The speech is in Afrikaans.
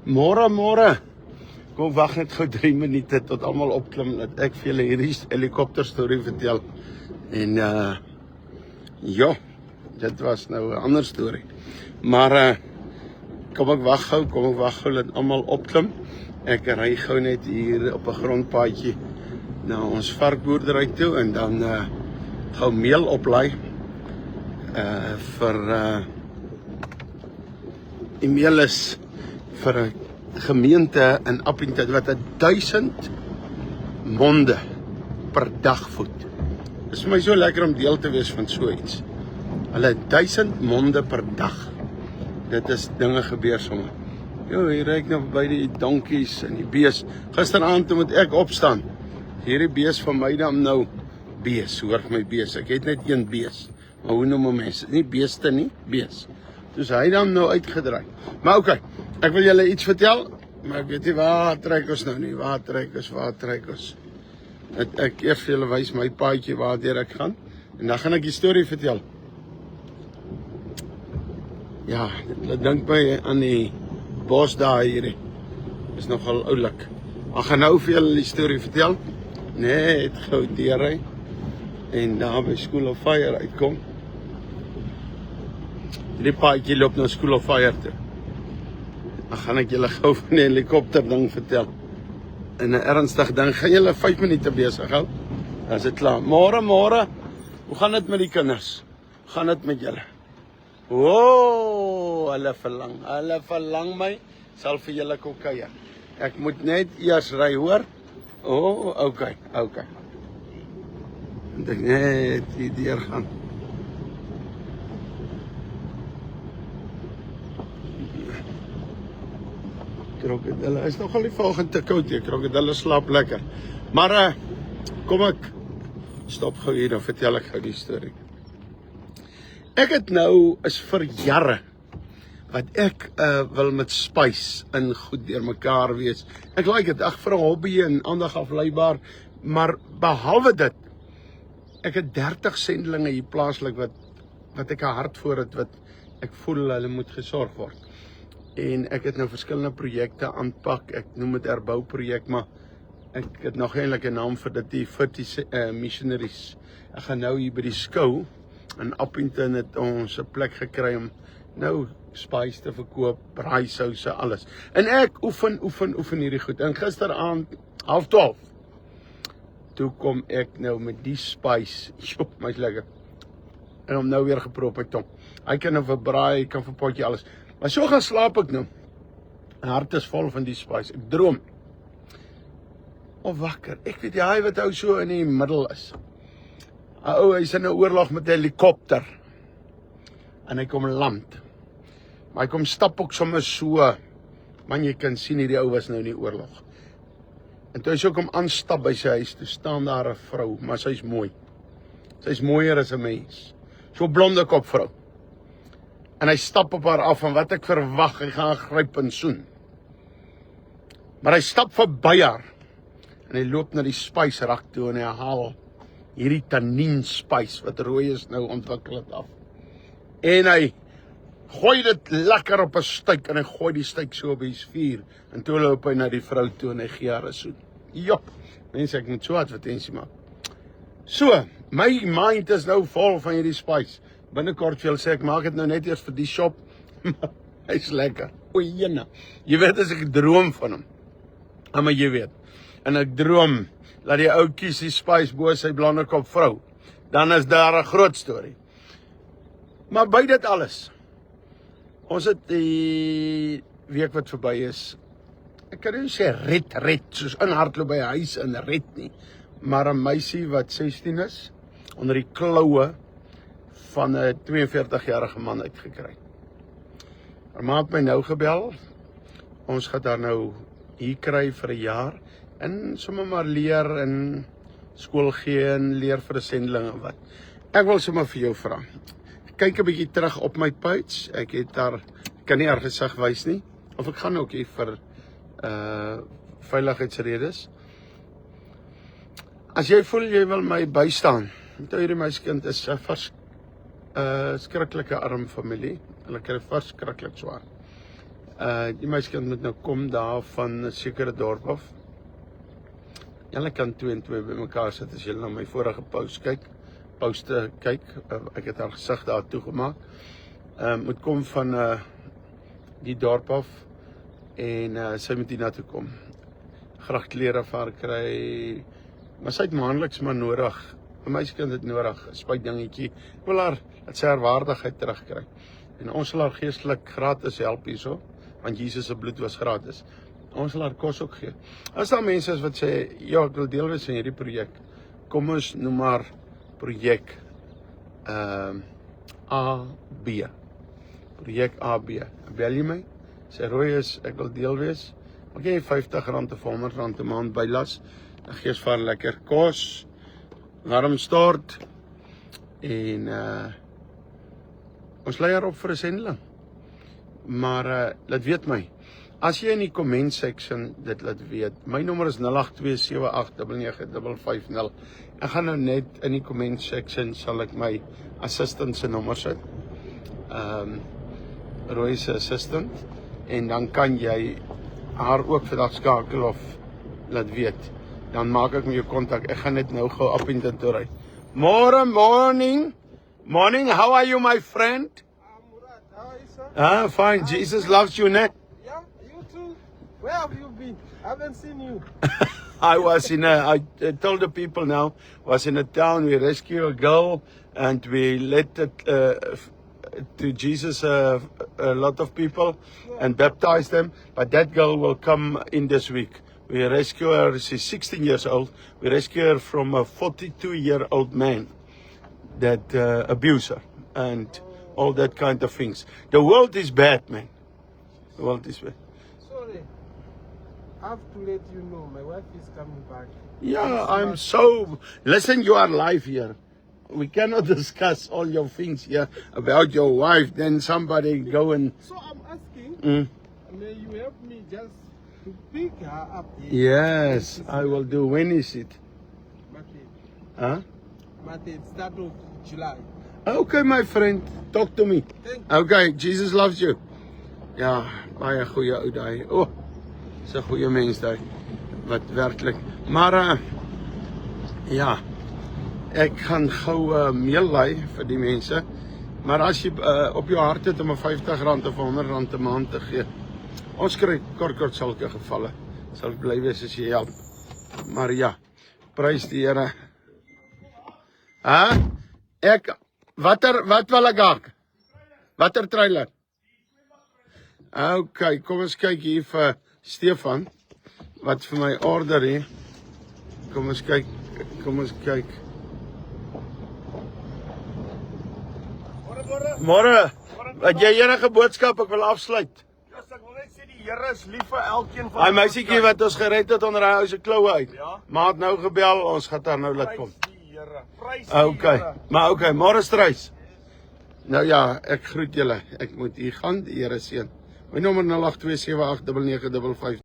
Môre. Kom wag net gou 3 minute tot almal opklim dat ek vir julle hierdie helikopter storie vertel. En ja, dit was nou 'n ander storie. Maar kom ek wag gou dat almal opklim. Ek ry gou net hier op 'n grondpaadjie na ons varkboerdery toe en dan gou meel oplaai vir die meel is vir 'n gemeente in Appington wat 1000 monde per dag voed. Dit is vir my so lekker om deel te wees van so iets. Hulle 1000 monde per dag. Dit is dinge gebeur sommer. Jo, hier ry ek nou by die donkies en die bees. Gisteraand moet ek opstaan. Hierdie bees van my dan nou bees, hoor my bees. Ek het net een bees. Maar hoe noem mense? Nie beeste nie, bees. Dus hy dan nou uitgedraai. Maar oké, ek wil julle iets vertel, maar ek weet nie waar trek ons nou nie. Waar trek ons? Ek eers vir julle wys my paadjie waar ek gaan en dan gaan ek die storie vertel. Ja, dit dink my aan die bos daar hierdie. Is nogal oulik. Ek gaan nou vir julle die storie vertel. Net gou deurry en daar by School of Fire uitkom. Die paadjie loop na School of Fire toe. Dan gaan ek julle gou van die helikopter ding vertel. En 'n ernstige ding, gaan julle 5 minute besig hou. Dan is dit klaar. Môre. Hoe gaan dit met die kinders? Hoe gaan dit met julle? Woah, hulle verlang my. Sal vir julle kom kuier. Ek moet net eers ry, hoor? Okay. En ek net hier deur gaan. Krokodille is nogal die volgende te koud hier. Krokodille slaap lekker. Maar kom ek stop gou hier, dan vertel ek gou die storie. Ek het nou is vir jare wat ek wil met spice in goed deurmekaar wees. Ek like dit, vir 'n hobby en aandag afleibaar, maar behalwe dit, ek het 30 sendelinge hier plaaslik wat ek 'n hart voor het, wat ek voel hulle moet gesorg word. En ek het nou verskillende projekte aanpak. Ek noem dit herbouprojek, maar ek het nog eintlik 'n naam vir dit, die 40 missionaries. Ek gaan nou hier by die skou in Appington het ons 'n plek gekry om nou spice te verkoop, braaisouse, alles. En ek oefen hierdie goed. En gisteraand 11:30 toe kom ek nou met die spice. Jop, my's lekker. En hom nou weer geproop met tong. Hy kan nou vir braai, hy kan vir potjie alles. Maar so gaan slaap ek nou. My hart is vol van die spice. Ek droom. Of wakker. Ek weet hy wat ou so in die middel is. Hy's in 'n oorlog met 'n helikopter. En hy kom land. Maar hy kom stap ook sommer so. Man, jy kan sien hierdie ou was nou in die oorlog. En toe hy so kom aanstap by sy huis, toe staan daar 'n vrou, maar sy's mooi. Sy's mooier as 'n mens. So blonde kopvrou. En hy stap op haar af en wat ek verwag, hy gaan gryp en soen. Maar hy stap verby haar. En hy loop na die spysrak toe en hy haal hierdie tannin spys wat rooi is nou ontwikkel het af. En hy gooi dit lekker op 'n styk en hy gooi die styk so op die vuur. En toe loop hy na die vrou toe en hy gee haar 'n soen. Ja, mense, ek moet so advertensie maak. So, my mind is nou vol van hierdie spys. Binnekort vir julle sê ek maak dit nou net eers vir die shop. Hy's lekker. O jene. Jy weet as ek droom van hom. Maar jy weet. En ek droom dat die ou kies die spice bo sy blonde kop vrou. Dan is daar 'n groot storie. Maar by dit alles. Ons het die week wat verby is. Ek kan nie sê red soos inhardloop by 'n huis in red nie. Maar 'n meisie wat 16 is onder die kloue van 'n 42-jarige man uitgekry. Haar ma het my nou gebel. Ons gaan daar nou hier kry vir 'n jaar en sommer maar leer en skool gee en leer vir 'n sendeling en wat. Ek wil sommer vir jou vra. Kyk 'n bietjie terug op my page. Ek het daar kan nie haar gesig wys nie of ek gaan ook hier vir veiligheidsredes. As jy voel jy wil my bystaan. Onthou hierdie meisiekind is 'n skrikkelike arm familie. Hulle kry verskriklik swaar. Die meisiekind moet nou kom daar van 'n sekere dorp af. Julle kan 2 en 2 bymekaar sit as julle na my vorige poste kyk. Ek het haar gesig daar toegemaak. Moet kom van die dorp af en sy moet hier na toe kom. Graag klere vir haar kry, maar sy het maandeliks maar nodig. 'n Meisiekind het nodig 'n spuitdingetjie. Ek wil haar, dat sy haar waardigheid terugkry. En ons sal haar geestelik gratis help hierso, want Jesus se bloed was gratis. Ons sal haar kos ook gee. As daar mense is wat sê, ja, ek wil deel wees van hierdie projek. Kom ons noem maar projek AB. Projek AB. Bel jy my? Sê Roy is, ek wil deel wees. Mag jy R50 of R100 'n maand bylas. Dan gee ons vir lekker kos, warm stort en ons lei haar op vir 'n sendeling. Maar laat weet my. As jy in die comment section dit laat weet. My nommer is 0827899550. Ek gaan nou net in die comment section sal ek my assistant se nommer sit. Roy se assistant, en dan kan jy haar ook vandag skakel of laat weet. Dan maak ek met jou kontak. Ek gaan net nou gou op in dit ry. Morning, how are you my friend? Murad, how are you, sir? Fine, Jesus loves you, ne? Yeah, you too. Where have you been? I haven't seen you. I told the people now, was in a town, we rescued a girl and we led it to Jesus a lot of people and baptized them, but that girl will come in this week. We rescue her, she's 16 years old, we rescue her from a 42-year-old man that abused her and all that kind of things. The world is bad, man. The world is bad. Sorry. I have to let you know, my wife is coming back. Yeah, I'm so... Listen, you are live here. We cannot discuss all your things here about your wife. Then somebody go and... So I'm asking, may you help me just to pick her up here? Yes, I will do. When is it? Monday. Huh? Monday, start of July. Okay, my friend. Talk to me. Thank you. Okay, Jesus loves you. Ja, baie goeie ou daai. O, dis 'n goeie mens daai. Wat werklik. Maar ja, ek gaan gou meelai vir die mense. Maar as jy op jou hart het om R50 of R100 'n maand te gee. Ons kry kort sulke gevalle. Sal bly wees as jy help. Maar ja, prys die Here. Wat wil ek hak? Watter trailer? Okay, kom ons kyk hier vir Stefan wat vir my order hier. Kom ons kyk. Môre. Wat jy enige boodskap ek wil afsluit. Ja, ek wil net sê die Here is lief vir elkeen van Hy meisietjie wat ons gered het onder hy ou se kloue uit. Ja. Maar het nou gebel, ons gaan haar nou laat kom. Prys die Here. Prys die Okay. Here. Maar okay, môre strys. Nou ja, ek groet julle. Ek moet hier gaan. Die Here seën. My nommer 0827899550.